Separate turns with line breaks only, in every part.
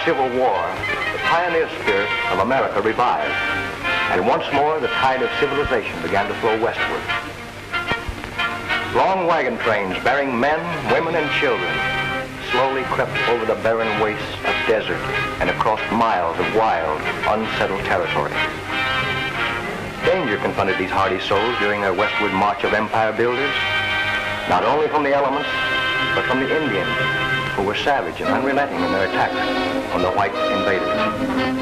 Civil War, the pioneer spirit of America revived, and once more the tide of civilization began to flow westward. Long wagon trains bearing men, women, and children slowly crept over the barren wastes of desert and across miles of wild, unsettled territory. Danger confronted these hardy souls during their westward march of empire builders, not only from the elements, but from the Indians, who were savage and unrelenting in their attacks on the white invaders.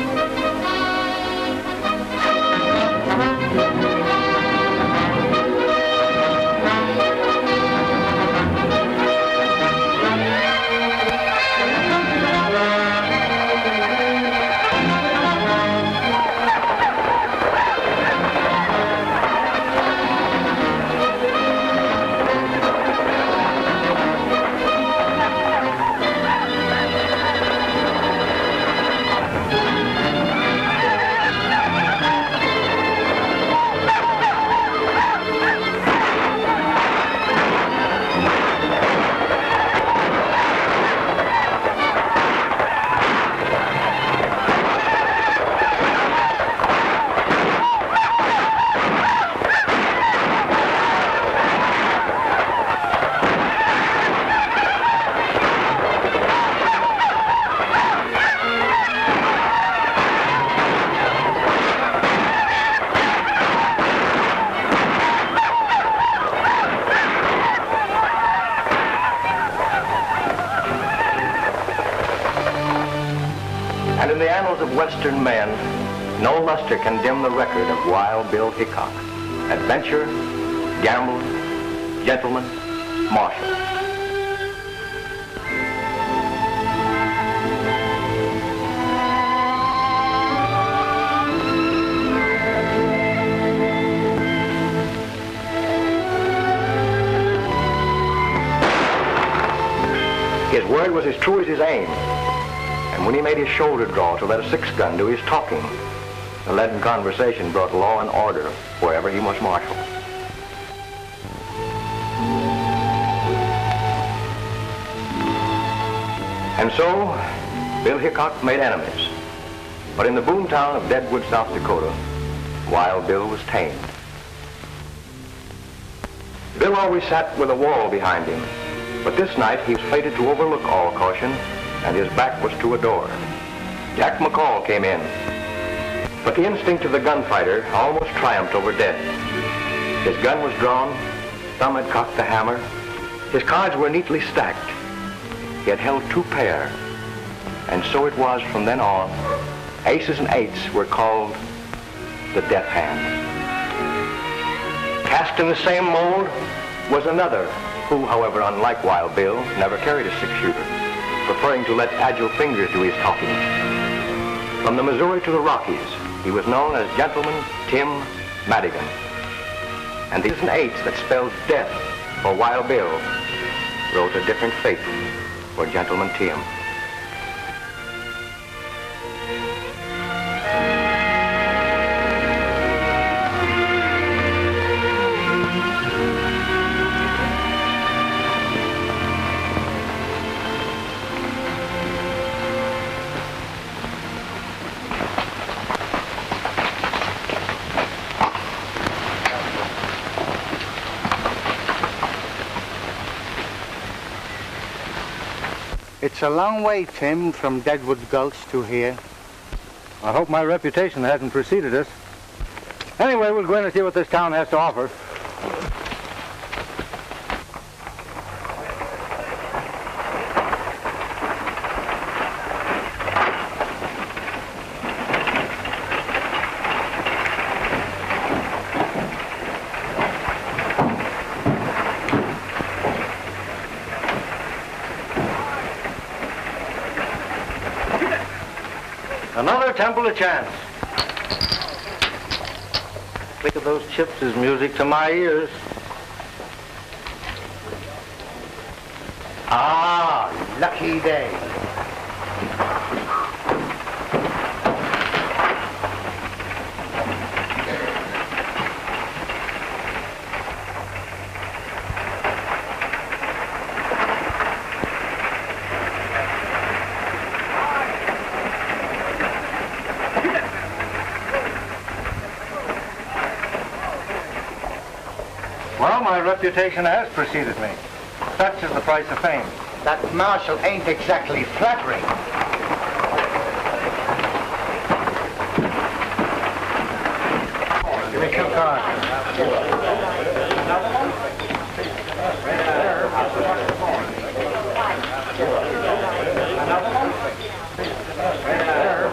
And in the annals of Western men, no luster can dim the record of Wild Bill Hickok, adventurer, gambler, gentleman, marshal. His word was as true as his aim. And when he made his shoulder draw to let a six-gun do his talking, the leaden conversation brought law and order wherever he was marshaled. And so, Bill Hickok made enemies. But in the boomtown of Deadwood, South Dakota, Wild Bill was tamed. Bill always sat with a wall behind him, but this night he was fated to overlook all caution, and his back was to a door. Jack McCall came in, but the instinct of the gunfighter almost triumphed over death. His gun was drawn, Thumb had cocked the hammer, his cards were neatly stacked. He had held two pair, and so it was from then on. Aces and eights were called the death hand. Cast in the same mold was another, who, however, unlike Wild Bill, never carried a six-shooter, preferring to let agile fingers do his talking. From the Missouri to the Rockies, he was known as Gentleman Tim Madigan. And these and eights that spelled death for Wild Bill wrote a different fate for Gentleman Tim.
It's a long way, Tim, from Deadwood Gulch to here. I hope my reputation hasn't preceded us. Anyway, we'll go in and see what this town has to offer. Another Temple of Chance. Click of those chips is music to my ears. Ah, lucky day. Well, my reputation has preceded me. Such is the price of fame.
That marshal ain't exactly flattering.
Give me 2 cards.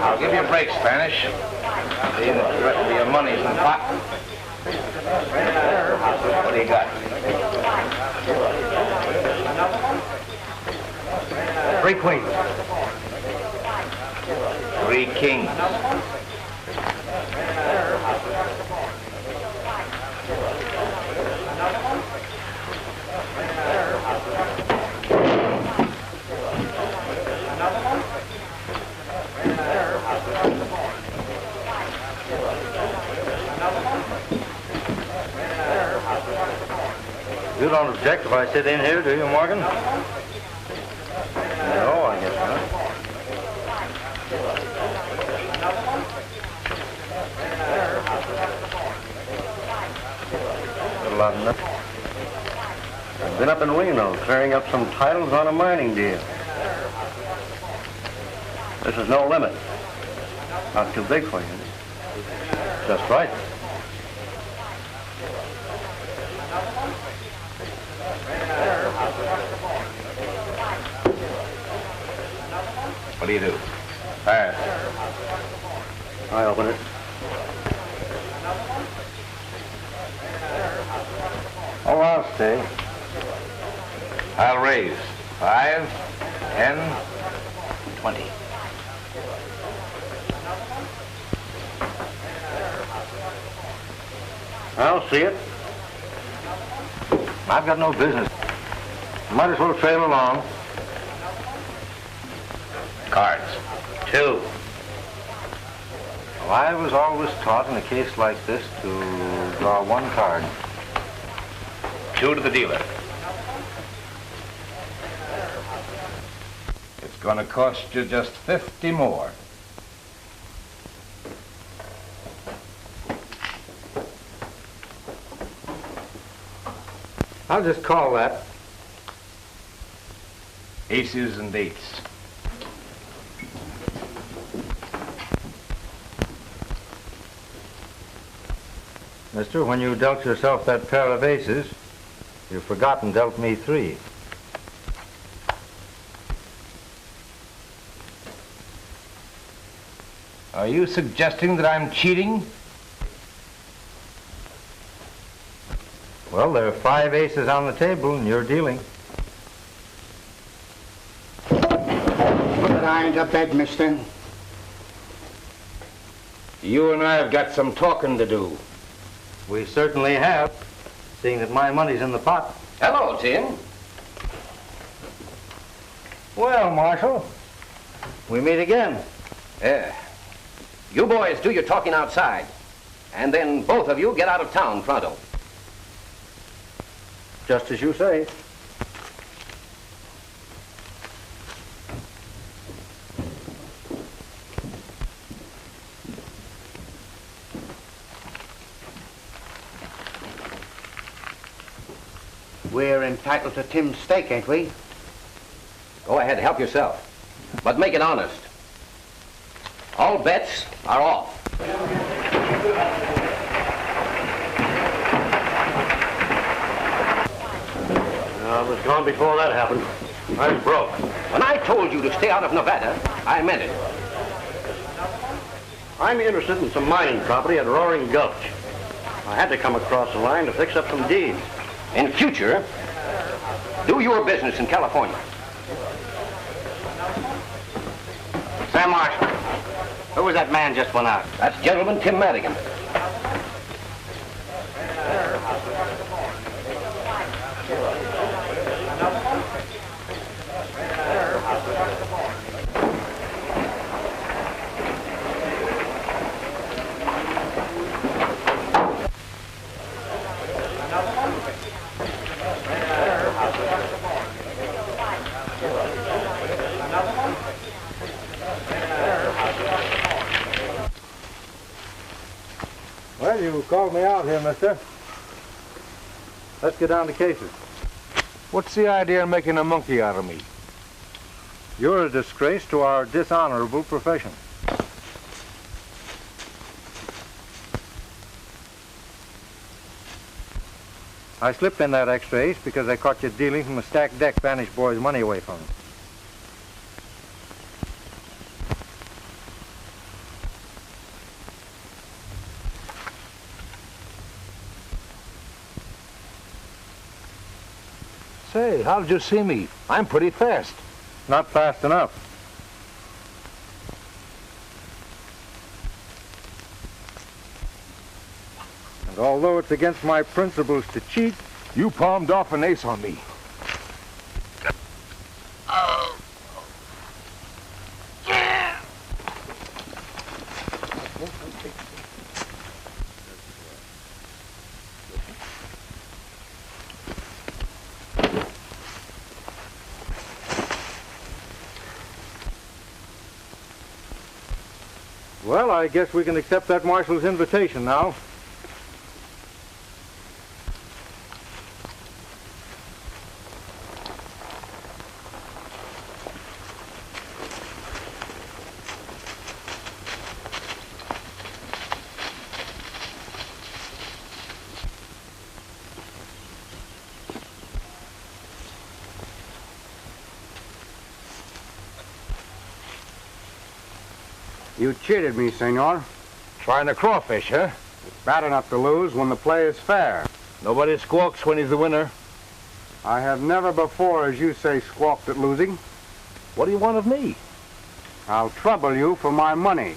I'll give you a break, Spanish. The rest of your money's in the pot. What do you got?
3 queens.
3 kings.
You don't object if I sit in here, do you, Morgan? No, I guess not. Got a lot of nothing. I've been up in Reno clearing up some titles on a mining deal. This is no limit. Not too big for you. Just right.
What do you do?
Pass. I open it. Oh, I'll stay.
I'll raise. 5, 10, 20.
I'll see it. I've got no business. Might as well trail along.
Cards. 2.
Well, I was always taught in a case like this to draw 1 card.
2 to the dealer. It's going to cost you just 50 more.
I'll just call that.
Aces and 8s.
Mister, when you dealt yourself that pair of aces, you've forgotten dealt me 3.
Are you suggesting that I'm cheating?
Well, there are 5 aces on the table, and you're dealing.
Put that iron to bed, mister.
You and I have got some talking to do.
We certainly have, seeing that my money's in the pot.
Hello, Tim.
Well, Marshal, we meet again.
You boys do your talking outside, and then both of you get out of town pronto.
Just as you say.
We're entitled to Tim's stake, ain't we?
Go ahead, help yourself, but make it honest. All bets are off.
I was gone before that happened. I was broke.
When I told you to stay out of Nevada, I meant it.
I'm interested in some mining property at Roaring Gulch. I had to come across the line to fix up some deeds.
In future, do your business in California.
Sam Marshall, who was that man just went out?
That's Gentleman Tim Madigan.
Well, you called me out here, mister. Let's get down to cases.
What's the idea of making a monkey out of me?
You're a disgrace to our dishonorable profession. I slipped in that extra ace because I caught you dealing from a stacked deck Spanish boy's money away from him.
Say, how did you see me? I'm pretty fast.
Not fast enough. And although it's against my principles to cheat,
You palmed off an ace on me.
well, I guess we can accept that marshal's invitation now.
You cheated me, senor.
Trying to crawfish, huh?
Bad enough to lose when the play is fair.
Nobody squawks when he's the winner.
I have never before, as you say, squawked at losing.
What do you want of me?
I'll trouble you for my money.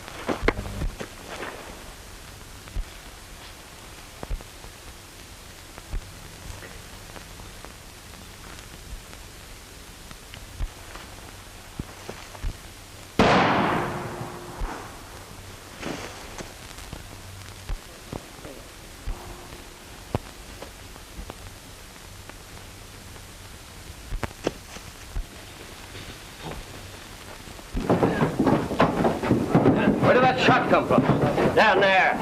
Where did that shot come from? Down there.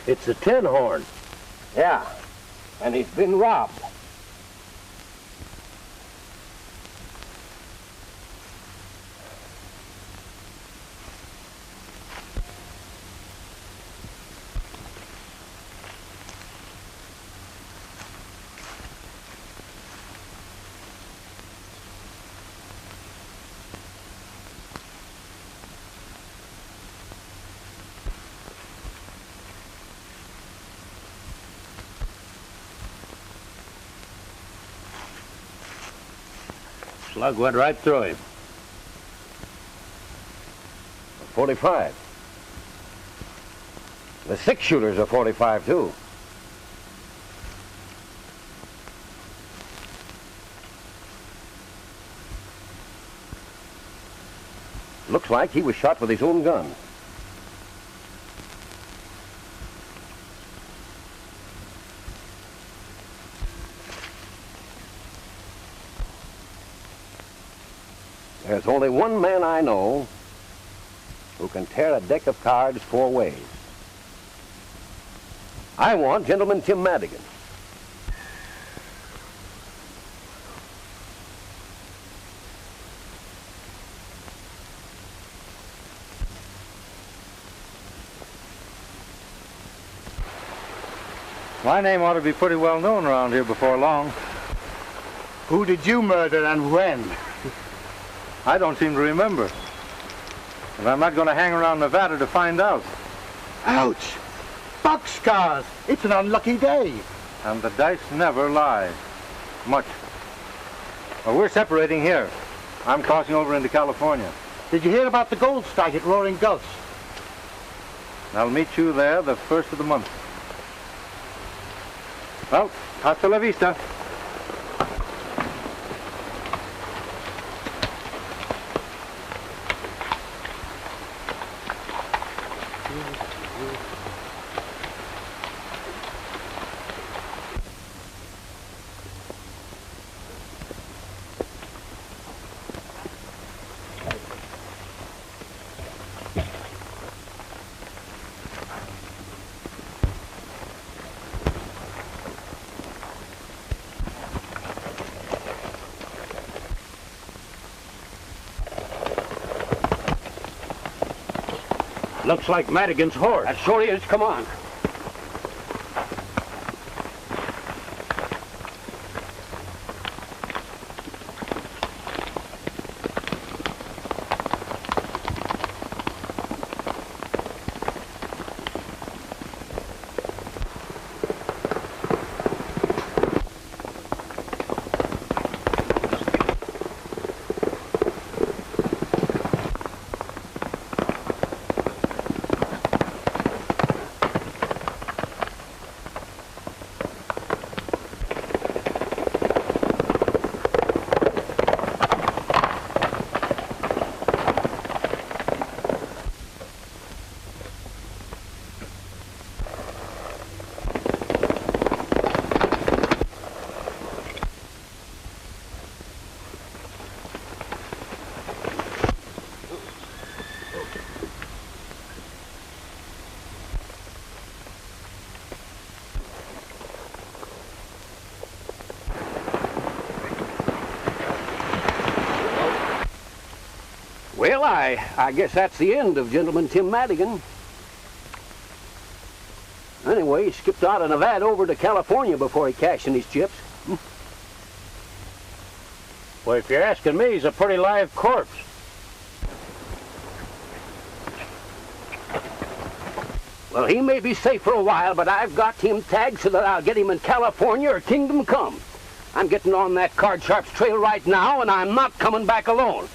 It's a tin horn. Yeah, and he's been robbed. Slug went right through him. 45. The six-shooter's a 45, too. Looks like he was shot with his own gun. There's only one man I know who can tear a deck of cards four ways. I want Gentleman Tim Madigan.
My name ought to be pretty well known around here before long.
Who did you murder and when?
I don't seem to remember. And I'm not going to hang around Nevada to find out.
Ouch! Boxcars! It's an unlucky day.
And the dice never lie. Much. Well, we're separating here. I'm crossing over into California.
Did you hear about the gold strike at Roaring Gulch?
I'll meet you there the first of the month. Well, hasta la vista.
Looks like Madigan's horse.
That sure is. Come on. Well, I guess that's the end of Gentleman Tim Madigan. Anyway, he skipped out of Nevada over to California before he cashed in his chips.
Well, if you're asking me, he's a pretty live corpse.
Well, he may be safe for a while, but I've got him tagged so that I'll get him in California or Kingdom Come. I'm getting on that Card Sharp's trail right now, and I'm not coming back alone.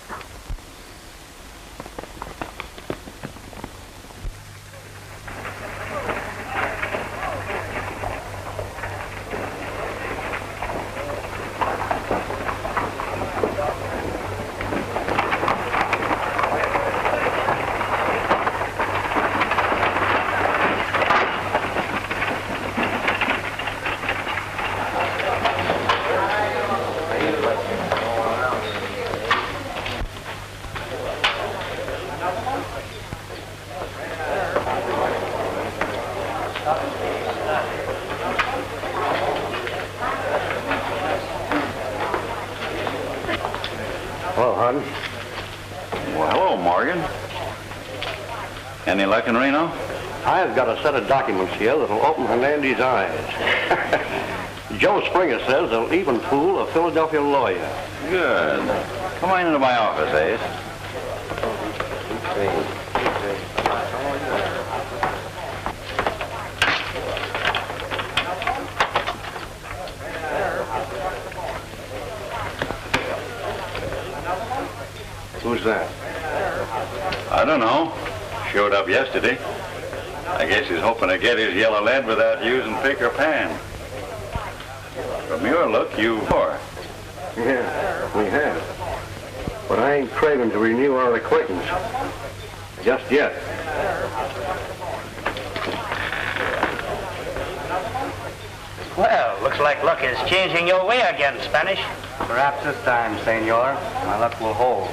Hello, hon.
Well, hello, Morgan. Any luck in Reno?
I've got a set of documents here that'll open Hernandez's eyes. Joe Springer says they'll even fool a Philadelphia lawyer.
Good. Come on into my office, Ace.
Who's that?
I don't know. Showed up yesterday. I guess he's hoping to get his yellow lead without using pick or pan. From your look, you are.
Yeah, we have. But I ain't craving to renew our acquaintance. Just yet.
Well, looks like luck is changing your way again, Spanish.
Perhaps this time, senor, my luck will hold.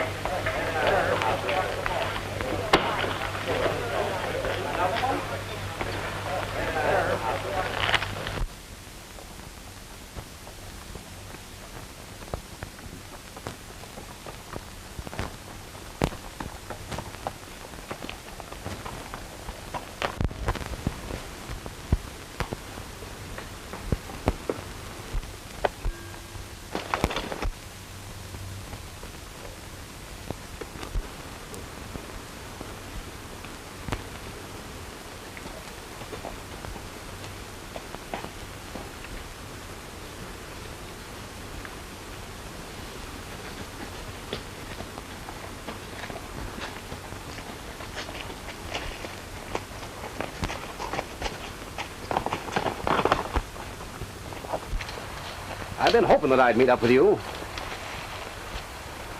I've been hoping that I'd meet up with you.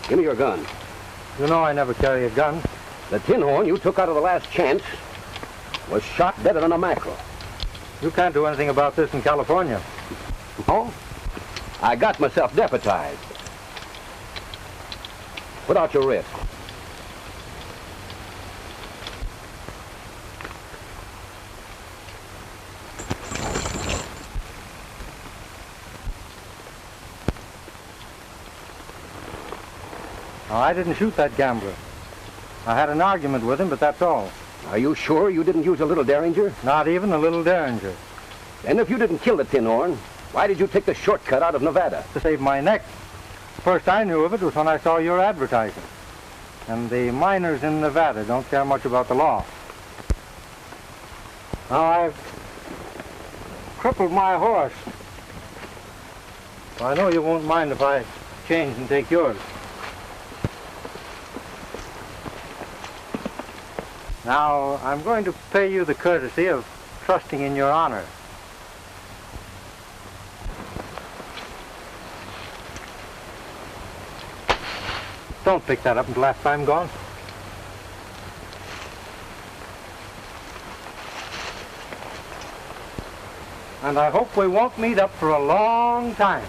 Give me your gun.
You know I never carry a gun.
The tin horn you took out of the Last Chance was shot better than a mackerel.
You can't do anything about this in California.
Oh? I got myself deputized. Put out your wrist.
Now, I didn't shoot that gambler. I had an argument with him, but that's all.
Are you sure you didn't use a little Derringer?
Not even a little Derringer.
And if you didn't kill the tin horn, why did you take the shortcut out of Nevada?
To save my neck. First I knew of it was when I saw your advertising. And the miners in Nevada don't care much about the law. Now I've crippled my horse. I know you won't mind if I change and take yours. Now, I'm going to pay you the courtesy of trusting in your honor. Don't pick that up until after I'm gone. And I hope we won't meet up for a long time.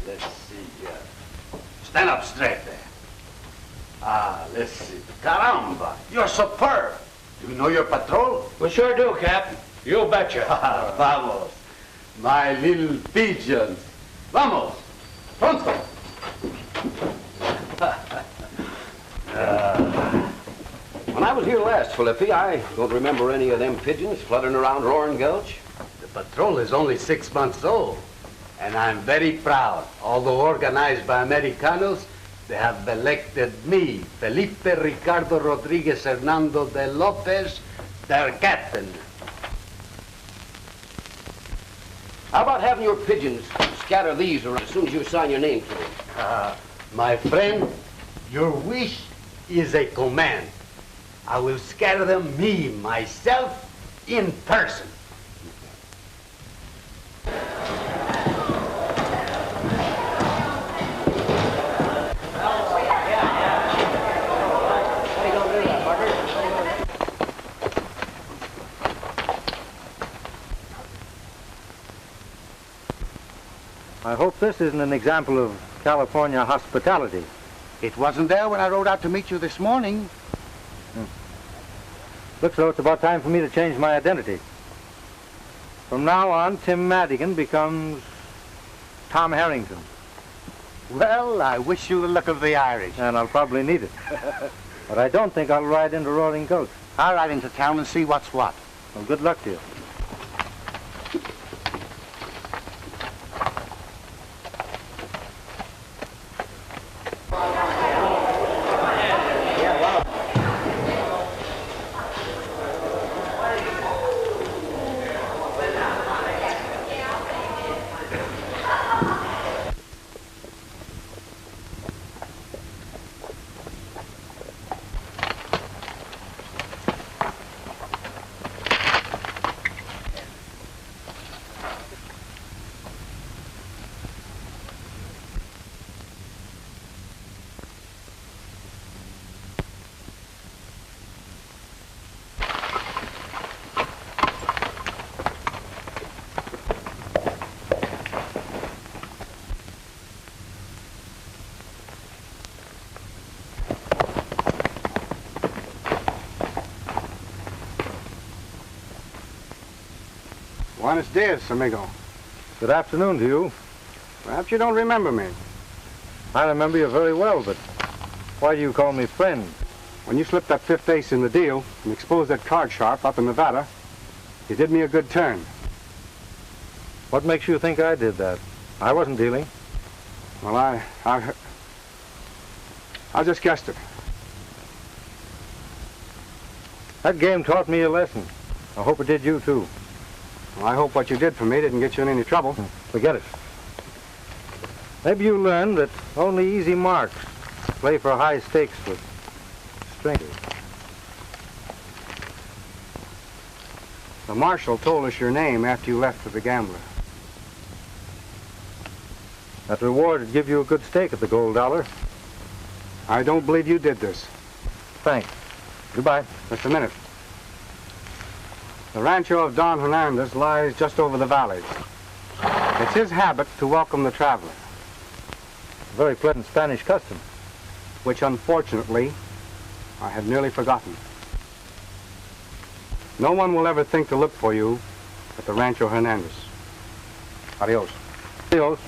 Let's see. Stand up straight there. Let's see. Caramba, you're superb. Do you know your patrol?
We sure do, Cap. You betcha.
Vamos, my little pigeons. Vamos, pronto.
When I was here last, Felipe, I don't remember any of them pigeons fluttering around Roaring Gulch.
The patrol is only 6 months old, and I'm very proud. Although organized by Americanos, they have elected me, Felipe Ricardo Rodriguez Hernando de Lopez, their captain.
How about having your pigeons scatter these around as soon as you sign your name to them?
My friend, your wish is a command. I will scatter them myself, in person.
I hope this isn't an example of California hospitality.
It wasn't there when I rode out to meet you this morning.
Looks though it's about time for me to change my identity. From now on, Tim Madigan becomes Tom Harrington.
Well, I wish you the luck of the Irish.
And I'll probably need it. But I don't think I'll ride into Roaring Gulch.
I'll ride into town and see what's what.
Well, good luck to you.
Buenos dias, amigo.
Good afternoon to you.
Perhaps you don't remember me.
I remember you very well, but why do you call me friend?
When you slipped that fifth ace in the deal and exposed that card sharp up in Nevada, you did me a good turn.
What makes you think I did that? I wasn't dealing.
Well, I just guessed it.
That game taught me a lesson. I hope it did you, too.
Well, I hope what you did for me didn't get you in any trouble.
Forget it. Maybe you learned that only easy marks play for high stakes with strangers.
The marshal told us your name after you left for the gambler.
That reward would give you a good stake at the Gold Dollar.
I don't believe you did this.
Thanks. Goodbye.
Just a minute. The rancho of Don Hernandez lies just over the valley. It's his habit to welcome the traveler.
Very pleasant Spanish custom.
which unfortunately I have nearly forgotten. No one will ever think to look for you at the Rancho Hernandez. Adios.
Adios.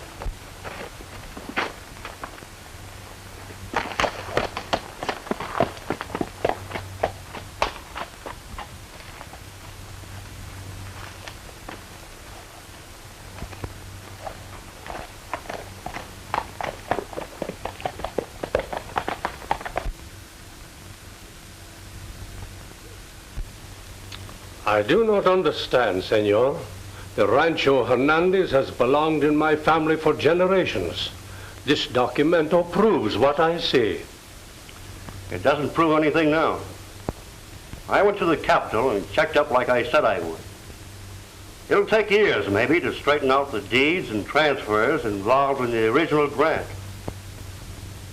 I do not understand, senor. The Rancho Hernandez has belonged in my family for generations. This documento proves what I say.
It doesn't prove anything now. I went to the Capitol and checked up like I said I would. It'll take years, maybe, to straighten out the deeds and transfers involved in the original grant.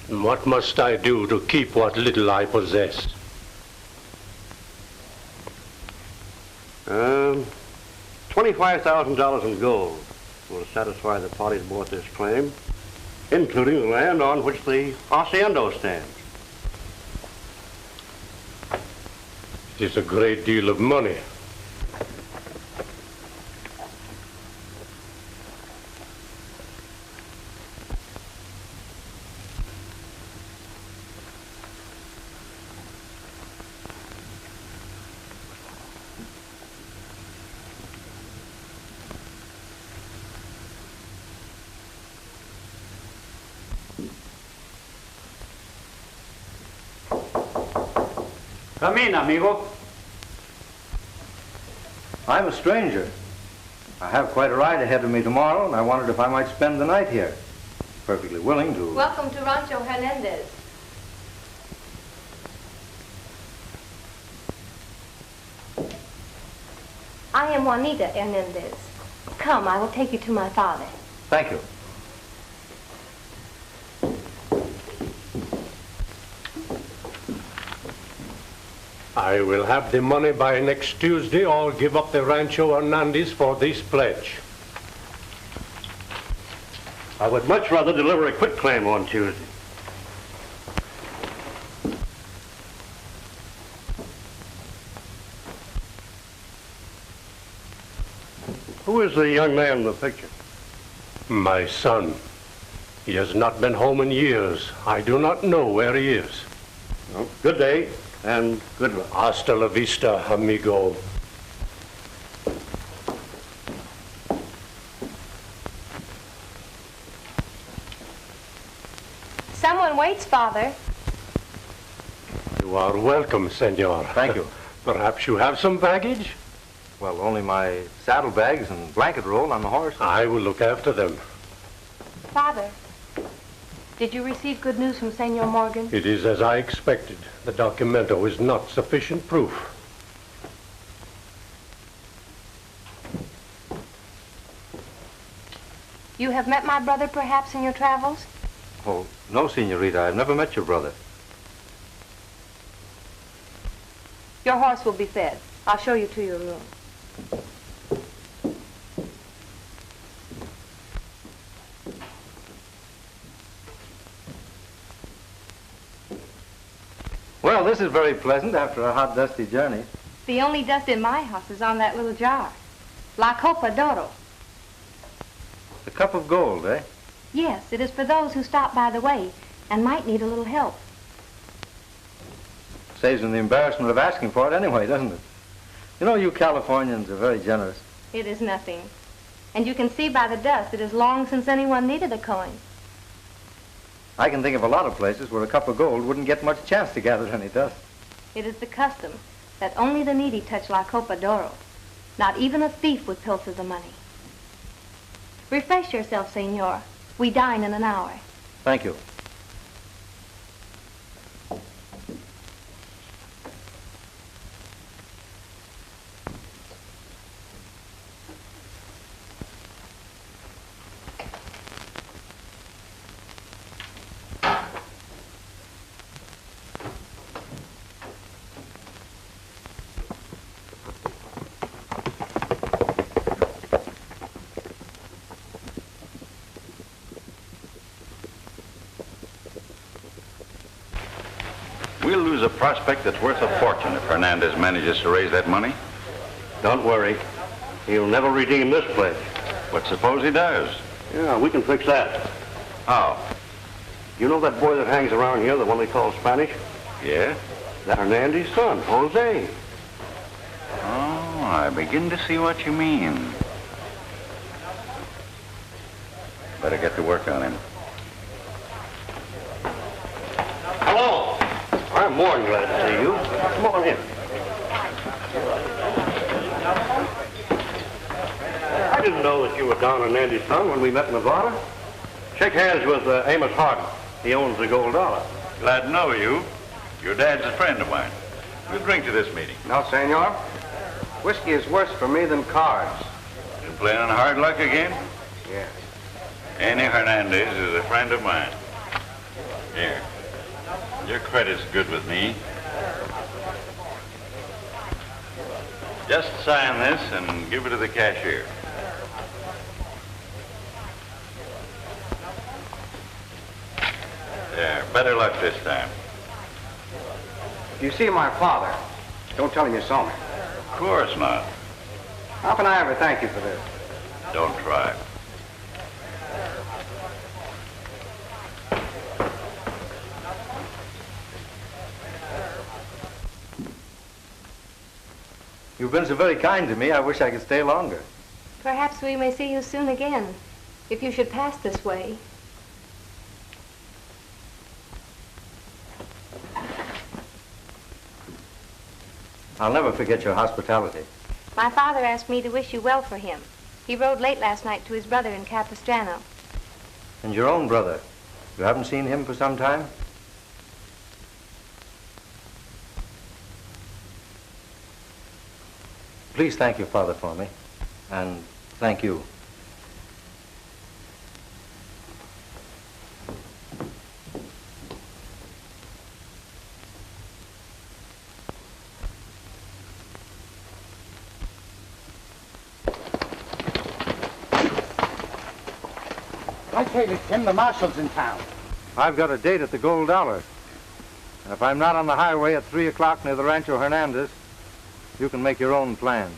And what must I do to keep what little I possess?
$25,000 in gold will satisfy the parties bought this claim, including the land on which the hacienda stands.
It is a great deal of money.
Come in, amigo.
I'm a stranger. I have quite a ride ahead of me tomorrow, and I wondered if I might spend the night here. Perfectly willing to.
Welcome to Rancho Hernandez. I am Juanita Hernandez. Come, I will take you to my father.
Thank you.
I will have the money by next Tuesday or give up the Rancho Hernandez for this pledge.
I would much rather deliver a quitclaim on Tuesday. Who is the young man in the picture?
My son. He has not been home in years. I do not know where he is.
Well, good day and good luck.
Hasta la vista, amigo.
Someone waits, Father.
You are welcome, senor.
Thank you.
Perhaps you have some baggage?
Well, only my saddlebags and blanket roll on the horse.
I will look after them.
Father, did you receive good news from Senor Morgan?
It is as I expected. The documento is not sufficient proof.
You have met my brother, perhaps, in your travels?
Oh, no, Senorita. I've never met your brother.
Your horse will be fed. I'll show you to your room.
Well, this is very pleasant after a hot, dusty journey.
The only dust in my house is on that little jar. La Copa d'Oro.
The cup of gold, eh?
Yes, it is for those who stop by the way and might need a little help.
Saves them the embarrassment of asking for it anyway, doesn't it? You know, you Californians are very generous.
It is nothing. And you can see by the dust it is long since anyone needed a coin.
I can think of a lot of places where a cup of gold wouldn't get much chance to gather any dust.
It is the custom that only the needy touch La Copa d'Oro. Not even a thief would pilfer the money. Refresh yourself, Senor. We dine in an hour.
Thank you.
We'll lose a prospect that's worth a fortune if Hernandez manages to raise that money.
Don't worry. He'll never redeem this pledge.
But suppose he does?
Yeah, we can fix that.
How?
You know that boy that hangs around here, the one they call Spanish?
Yeah?
That's Hernandez's son, Jose.
Oh, I begin to see what you mean. Better get to work on him.
Hello. I'm more than glad to see you. Come on in. I didn't know that you were Don Hernandez's son when we met in Nevada. Shake hands with Amos Hardin. He owns the Gold Dollar.
Glad to know you. Your dad's a friend of mine. We'll drink to this meeting.
No, senor. Whiskey is worse for me than cards.
You playing on hard luck again?
Yes.
Annie Hernandez is a friend of mine. Here. Your credit's good with me. Just sign this and give it to the cashier. There, better luck this time.
If you see my father, don't tell him you saw me.
Of course not.
How can I ever thank you for this?
Don't try.
You've been so very kind to me, I wish I could stay longer.
Perhaps we may see you soon again, if you should pass this way.
I'll never forget your hospitality.
My father asked me to wish you well for him. He rode late last night to his brother in Capistrano.
And your own brother. You haven't seen him for some time? Please thank your father for me. And thank you.
I tell you, Tim, the marshal's in town.
I've got a date at the Gold Dollar. And if I'm not on the highway at 3 o'clock near the Rancho Hernandez, you can make your own plans.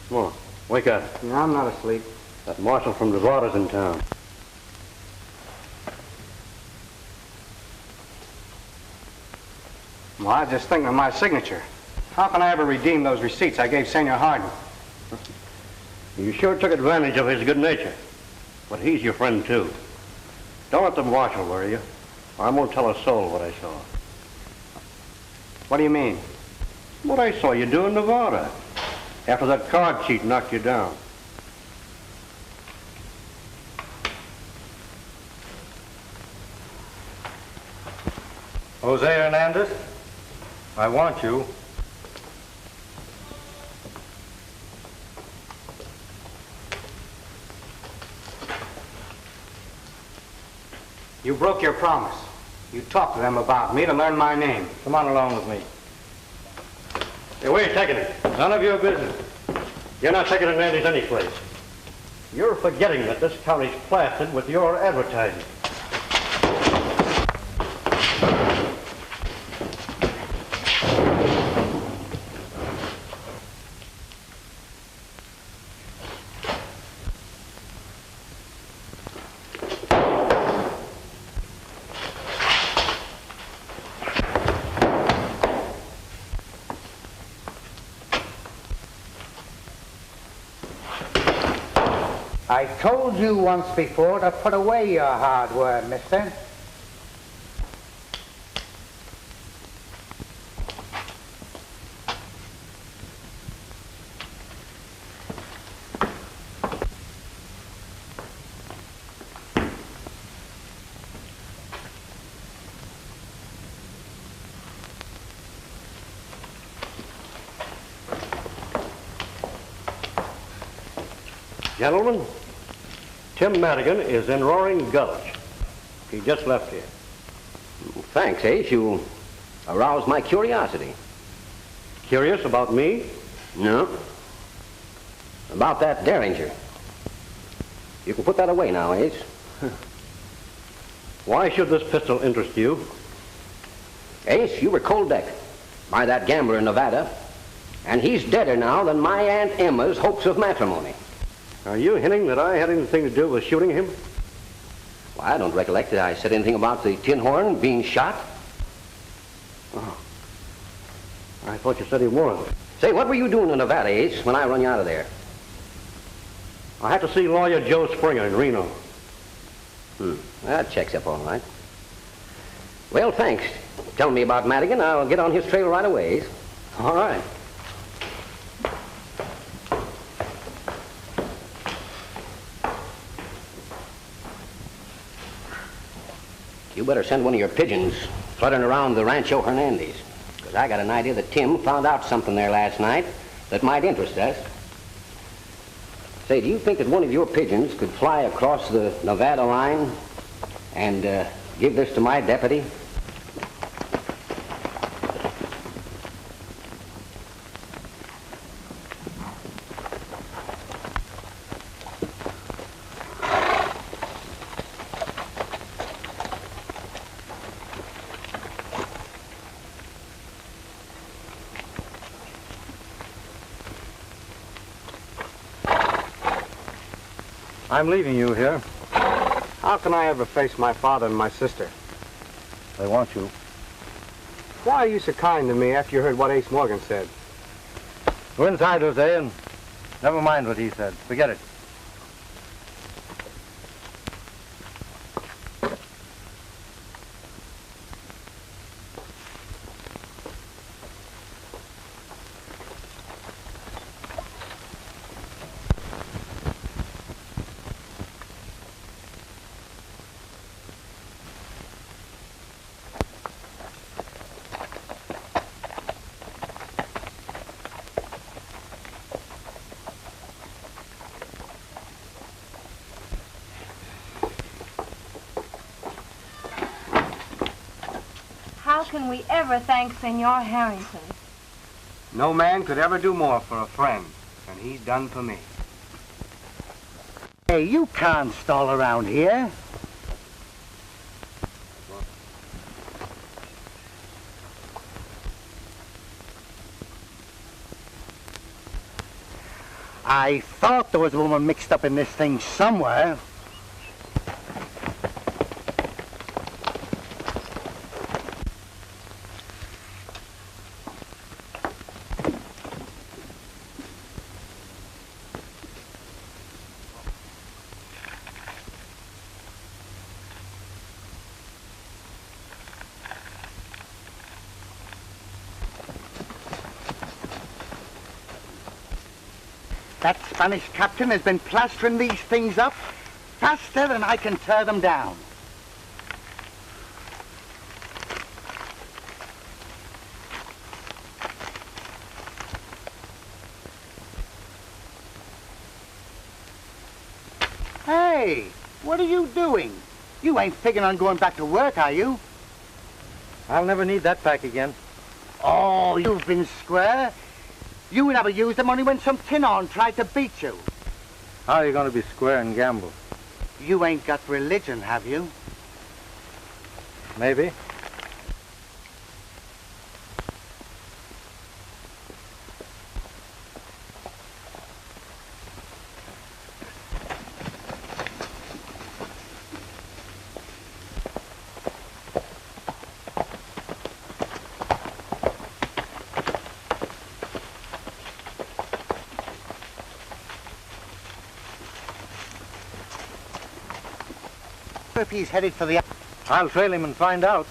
Come on, wake up.
No, I'm not asleep.
That marshal from Nevada's in town.
Well, I was just thinking of my signature. How can I ever redeem those receipts I gave Senor Hardin?
You sure took advantage of his good nature. But he's your friend, too. Don't let the marshal worry you. I won't tell a soul what I saw.
What do you mean?
What I saw you do in Nevada. After that card cheat knocked you down.
Jose Hernandez, I want you.
You broke your promise. You talked to them about me to learn my name.
Come on along with me.
Hey, where are you taking it?
None of your business.
You're not taking Hernandez any place. You're forgetting that this county's plastered with your advertising.
I told you once before to put away your hardware, mister.
Gentlemen, Tim Madigan is in Roaring Gulch. He just left here.
Thanks, Ace. You aroused my curiosity.
Curious about me?
No. About that Derringer. You can put that away now, Ace.
Why should this pistol interest you?
Ace, you were cold decked by that gambler in Nevada, and he's deader now than my Aunt Emma's hopes of matrimony.
Are you hinting that I had anything to do with shooting him?
Well, I don't recollect that I said anything about the tin horn being shot.
Oh. I thought you said he was.
Say, what were you doing in Nevada, Ace, when I run you out of there?
I had to see lawyer Joe Springer in Reno.
That checks up all right. Well, thanks. Tell me about Madigan. I'll get on his trail right away, Ace.
All right.
You better send one of your pigeons fluttering around the Rancho Hernandez, because I got an idea that Tim found out something there last night that might interest us. Say, do you think that one of your pigeons could fly across the Nevada line and give this to my deputy?
I'm leaving you here.
How can I ever face my father and my sister?
They want you.
Why are you so kind to me after you heard what Ace Morgan said?
Go inside, Jose, and never mind what he said. Forget it.
How can we ever thank Senor Harrington?
No man could ever do more for a friend than he's done for me.
Hey, you can't stall around here. I thought there was a woman mixed up in this thing somewhere. That Spanish captain has been plastering these things up faster than I can tear them down. Hey, what are you doing? You ain't figuring on going back to work, are you?
I'll never need that pack again.
Oh, you've been square. You never used them only when some tin horn tried to beat you.
How are you going to be square and gamble?
You ain't got religion, have you?
Maybe.
If he's headed for the...
I'll trail him and find out.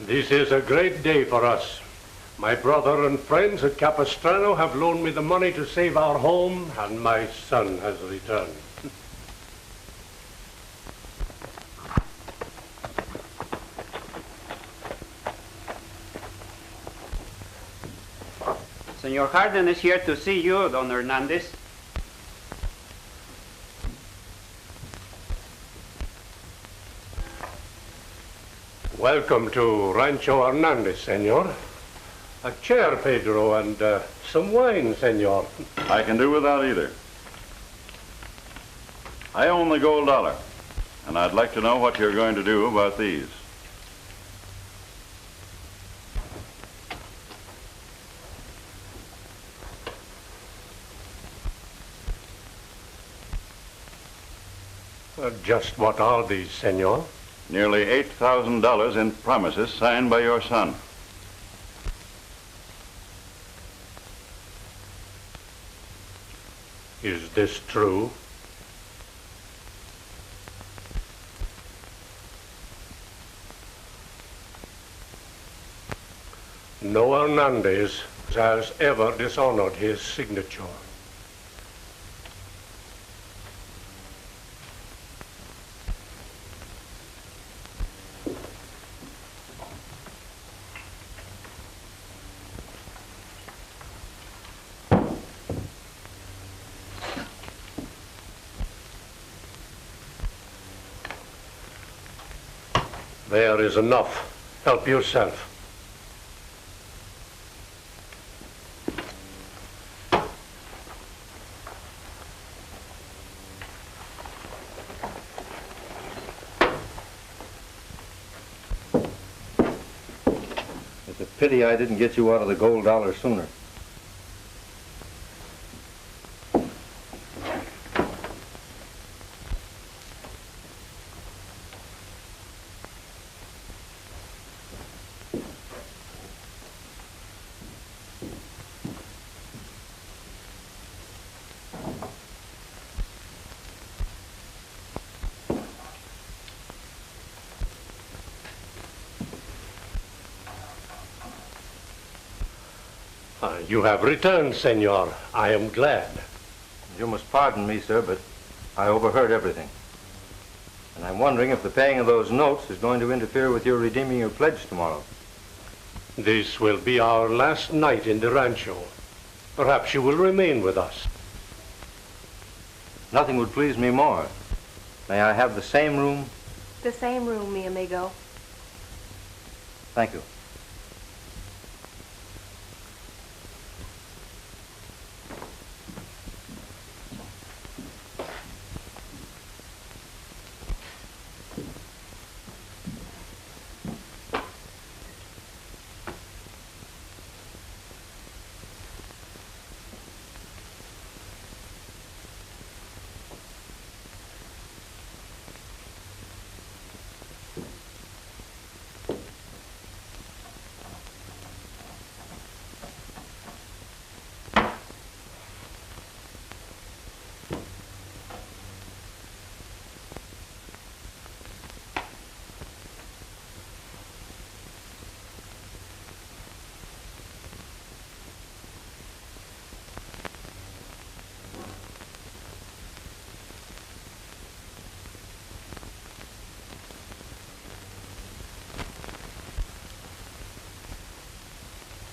This is a great day for us. My brother and friends at Capistrano have loaned me the money to save our home, and my son has returned.
Senor Harden is here to see you, Don Hernandez.
Welcome to Rancho Hernandez, senor. A chair, Pedro, and some wine, senor.
I can do without either. I own the gold dollar, and I'd like to know what you're going to do about these.
Just what are these, senor?
Nearly $8,000 in promises signed by your son.
Is this true? No Hernandez has ever dishonored his signature. There is enough. Help yourself.
It's a pity I didn't get you out of the gold dollar sooner.
You have returned, senor. I am glad.
You must pardon me, sir, but I overheard everything. And I'm wondering if the paying of those notes is going to interfere with your redeeming your pledge tomorrow.
This will be our last night in the rancho. Perhaps you will remain with us.
Nothing would please me more. May I have the same room?
The same room, mi amigo.
Thank you.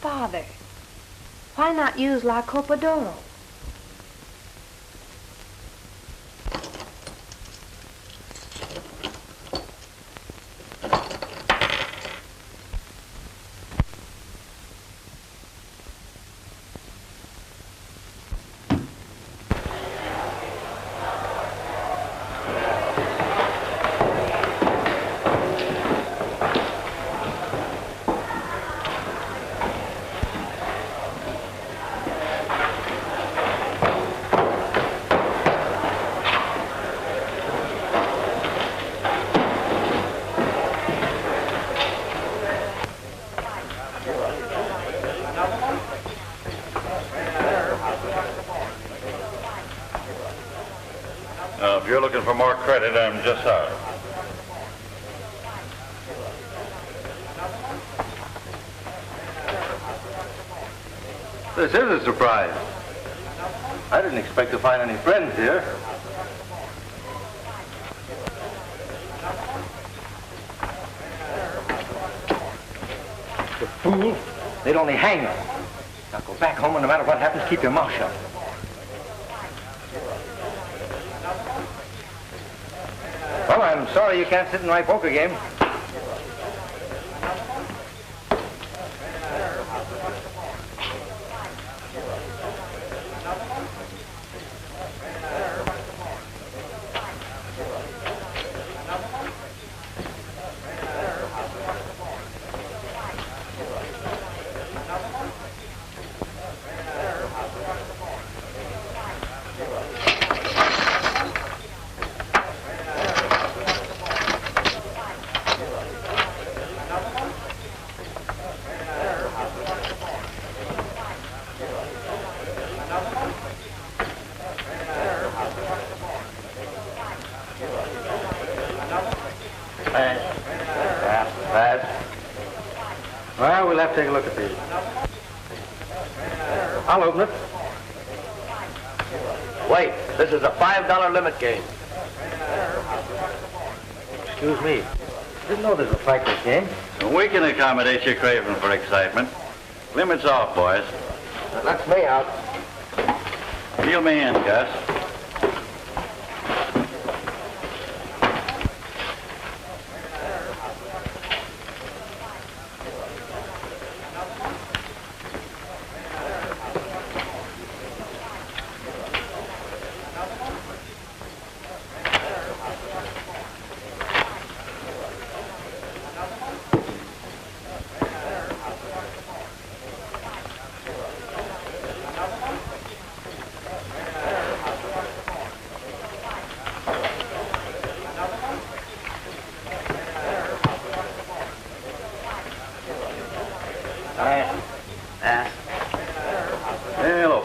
Father, why not use La Copa d'Oro?
If you're looking for more credit, I'm just out.
This is a surprise. I didn't expect to find any friends here. The fool. They'd only hang us. Now go back home and no matter what happens, keep your mouth shut. Well, I'm sorry you can't sit in my poker game. Well, we'll have to take a look at these. I'll open it.
Wait, this is a $5 limit game.
Excuse me. Didn't know this was a practice game.
We can accommodate your craving for excitement. Limits off, boys.
That's me out.
Deal me in, Gus.
Hello.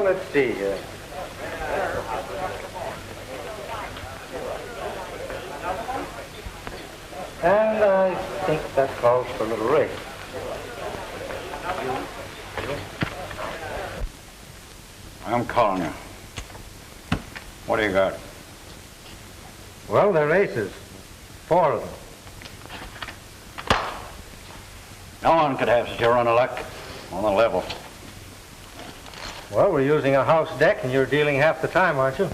Let's see here. And I think that calls for a little race.
I'm calling you. What do you got?
Well, they're aces. 4 of them.
No one could have such a run of luck on the level.
Well, we're using a house deck, and you're dealing half the time, aren't you?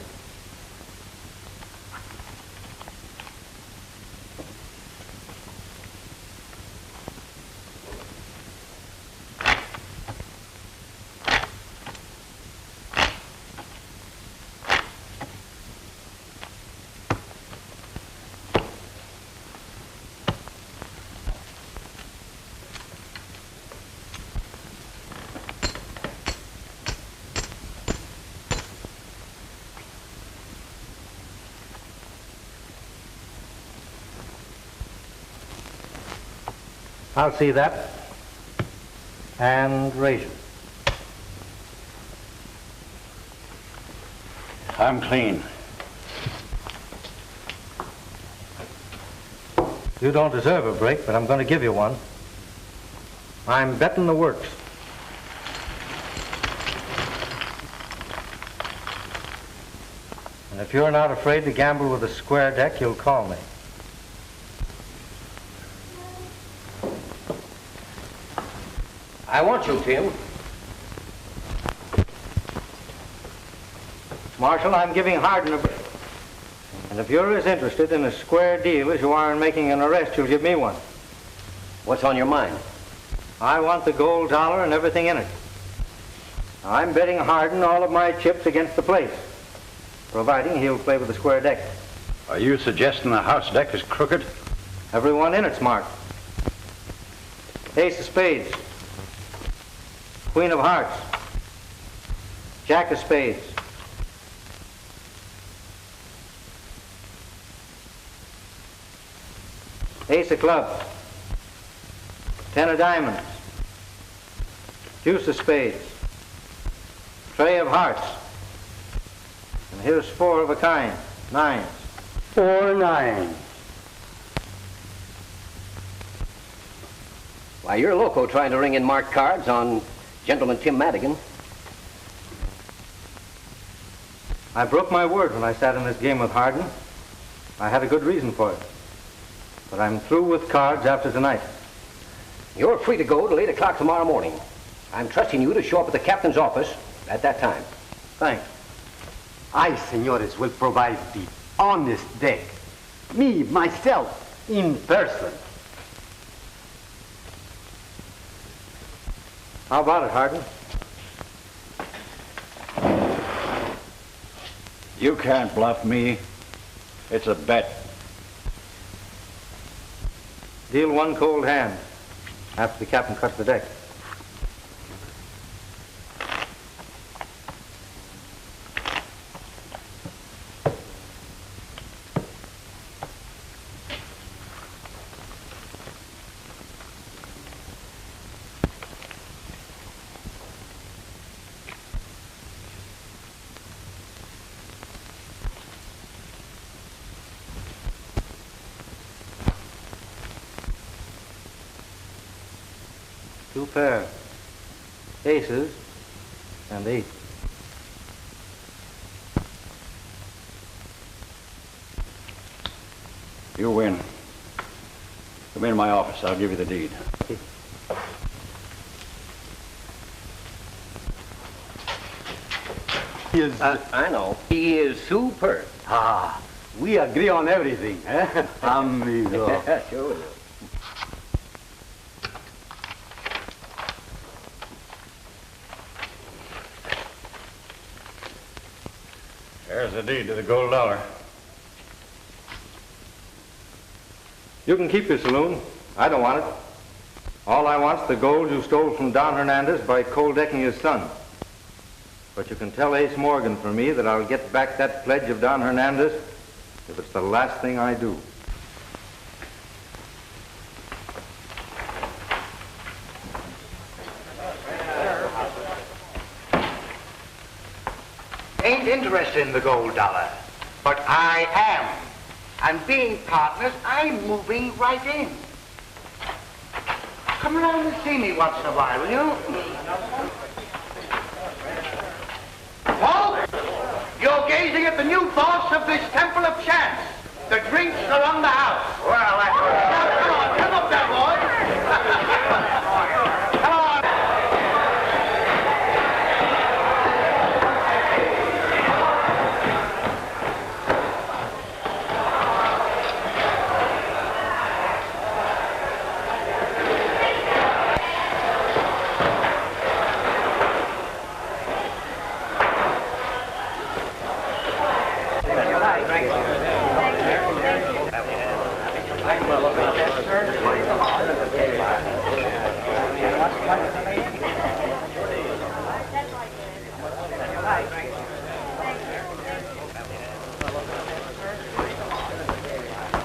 I'll see that. And raise it.
I'm clean.
You don't deserve a break, but I'm going to give you one. I'm betting the works. And if you're not afraid to gamble with a square deck, you'll call me.
I want you, Tim.
Marshal, I'm giving Hardin a break. And if you're as interested in a square deal as you are in making an arrest, you'll give me one.
What's on your mind?
I want the gold dollar and everything in it. I'm betting Hardin all of my chips against the place, providing he'll play with the square deck.
Are you suggesting the house deck is crooked?
Everyone in it's marked. Ace of spades. Queen of hearts. Jack of spades. Ace of clubs. 10 of diamonds. Deuce of spades. Trey of hearts. And here's 4 of a kind. 9s.
4 9s.
Why, you're loco trying to ring in marked cards on Gentleman Tim Madigan.
I broke my word when I sat in this game with Hardin. I had a good reason for it. But I'm through with cards after tonight.
You're free to go till 8 o'clock tomorrow morning. I'm trusting you to show up at the captain's office at that time.
Thanks.
I, senores, will provide the honest deck. Me, myself, in person.
How about it, Hardin?
You can't bluff me. It's a bet.
Deal one cold hand after the captain cuts the deck. Two pair. Aces and eight.
You win. Come into my office. I'll give you the deed.
He is...
I know. He is superb.
Ah, we agree on everything, eh? Amigo.
Yeah, sure we do.
There's the deed to the gold dollar.
You can keep your saloon. I don't want it. All I want's the gold you stole from Don Hernandez by cold decking his son. But you can tell Ace Morgan for me that I'll get back that pledge of Don Hernandez if it's the last thing I do.
Ain't interested in the gold dollar, but I am. And being partners, I'm moving right in. Come around and see me once in a while, will you? Paul, you're gazing at the new boss of this Temple of Chance. The drinks are on the house. Well, now, come up there, boy. Come on.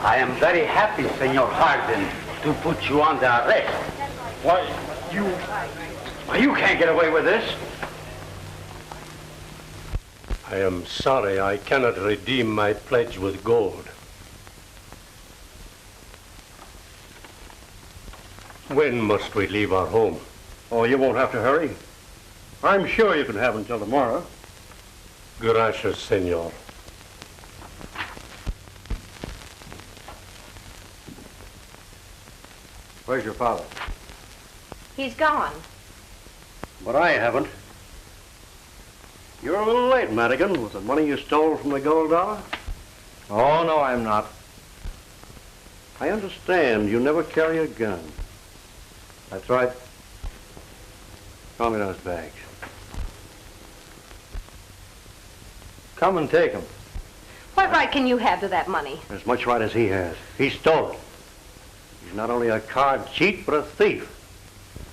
I am very happy, Senor Hardin, to put you under arrest.
Why, you can't get away with this.
I am sorry I cannot redeem my pledge with gold. When must we leave our home?
Oh, you won't have to hurry. I'm sure you can have until tomorrow.
Gracias, senor.
Where's your father?
He's gone.
But I haven't. You're a little late, Madigan, with the money you stole from the gold dollar.
Oh, no, I'm not.
I understand you never carry a gun.
That's right.
Call me those bags.
Come and take them.
What right can you have to that money?
As much right as he has. He stole it. He's not only a card cheat, but a thief.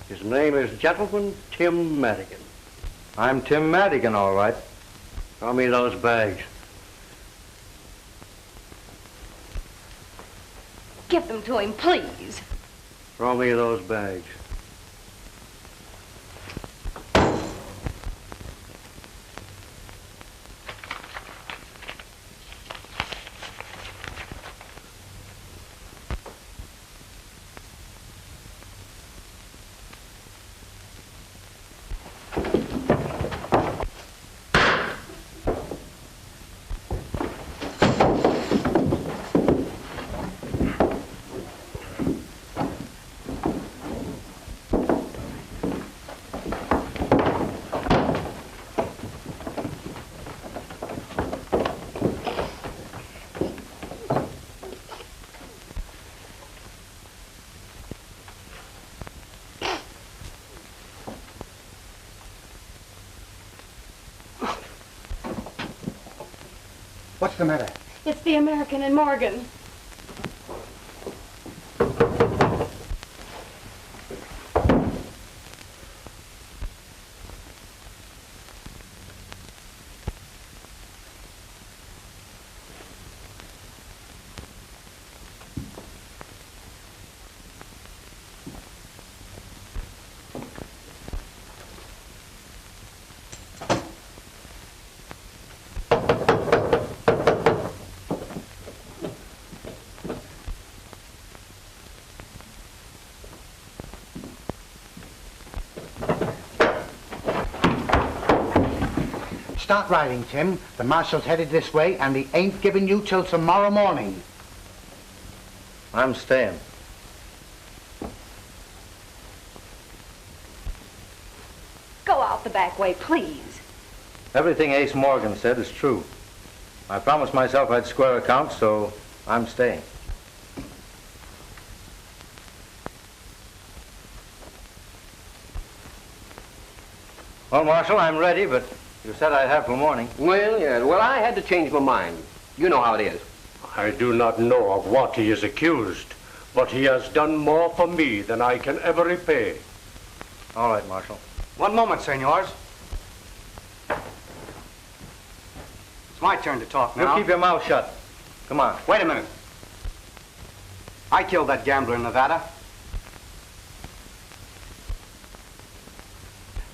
His name is Gentleman Tim Madigan.
I'm Tim Madigan, all right.
Call me those bags.
Give them to him, please.
Throw me those bags.
What's the matter?
It's the American and Morgan.
Start riding, Tim. The marshal's headed this way, and he ain't giving you till tomorrow morning.
I'm staying.
Go out the back way, please.
Everything Ace Morgan said is true. I promised myself I'd square accounts, so I'm staying. Well, Marshal, I'm ready, but you said I'd have till morning.
Well, yeah. Well, I had to change my mind. You know how it is.
I do not know of what he is accused, but he has done more for me than I can ever repay.
All right, Marshal.
One moment, senors. It's my turn to talk now.
You keep your mouth shut. Come on.
Wait a minute. I killed that gambler in Nevada.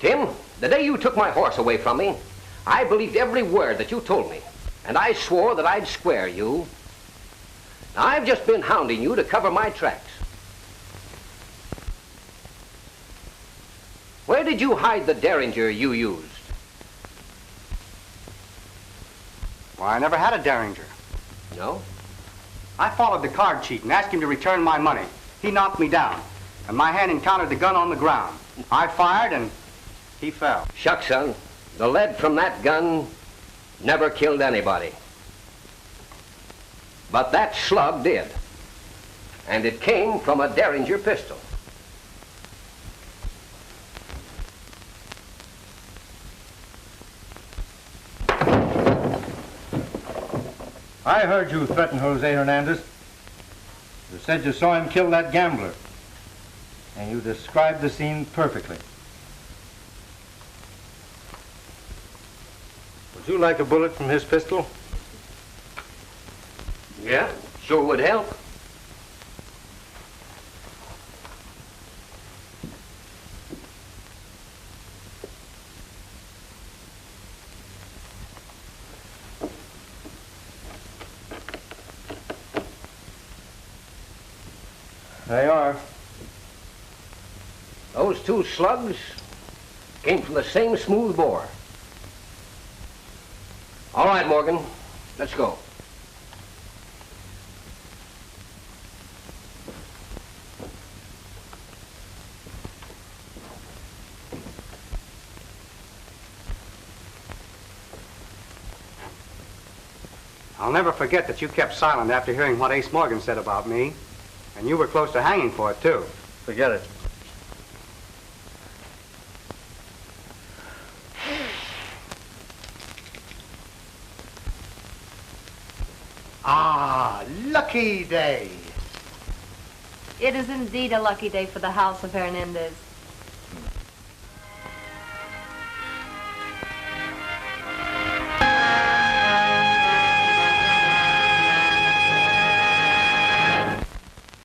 Tim, the day you took my horse away from me, I believed every word that you told me, and I swore that I'd square you. Now, I've just been hounding you to cover my tracks. Where did you hide the Derringer you used?
Well, I never had a Derringer.
No?
I followed the card cheat and asked him to return my money. He knocked me down, and my hand encountered the gun on the ground. I fired, and he fell.
Shucks, son. The lead from that gun never killed anybody. But that slug did. And it came from a Derringer pistol.
I heard you threaten Jose Hernandez. You said you saw him kill that gambler. And you described the scene perfectly. Would you like a bullet from his pistol?
Yeah, sure would help.
They are.
Those two slugs came from the same smooth bore. All right, Morgan, let's go.
I'll never forget that you kept silent after hearing what Ace Morgan said about me. And you were close to hanging for it, too.
Forget it.
Ah, lucky day.
It is indeed a lucky day for the house of Hernandez.